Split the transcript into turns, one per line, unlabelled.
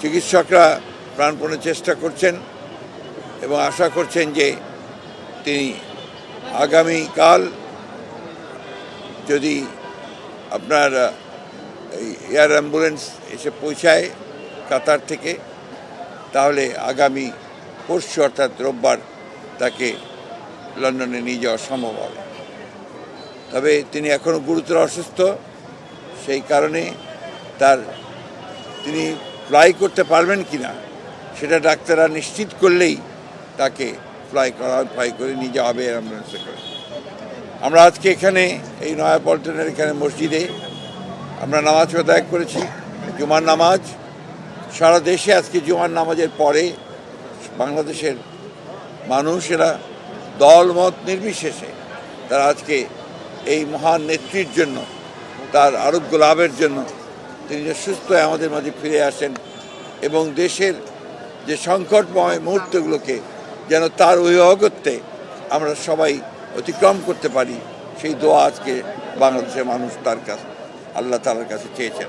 চিকিৎসকরা প্রাণপণে চেষ্টা করছেন এবং আশা করছেন যে তিনি আগামীকাল যদি আপনার এয়ার অ্যাম্বুলেন্স এসে পৌঁছায় কাতার থেকে, তাহলে আগামী পরশু অর্থাৎ রোববার তাকে লন্ডনে নিয়ে যাওয়া সম্ভব হবে। তবে তিনি এখনও গুরুতর অসুস্থ, সেই কারণে তিনি ফ্লাই করতে পারবেন কিনা সেটা ডাক্তাররা নিশ্চিত করলেই তাকে ফ্লাই করে নিয়ে যাওয়া হবে অ্যাম্বুলেন্সে করে। আমরা আজকে এখানে এই নয়াপল্টনের এখানে মসজিদে আমরা নামাজ আদায় করেছি, জুমার নামাজ। সারা দেশে আজকে জুমার নামাজের পরে বাংলাদেশের মানুষেরা দলমত নির্বিশেষে তারা আজকে এই মহান নেত্রীর জন্য, তার আরোগ্য লাভের জন্য, তিনি যে সুস্থ হয়ে আমাদের মাঝে ফিরে আসেন এবং দেশের যে সংকটময় মুহূর্তগুলোকে যেন তার অগত্যে আমরা সবাই অতিক্রম করতে পারি, সেই দোয়া আজকে বাংলাদেশের মানুষ তার কাছে, আল্লাহ তাআলার কাছে চেয়েছেন।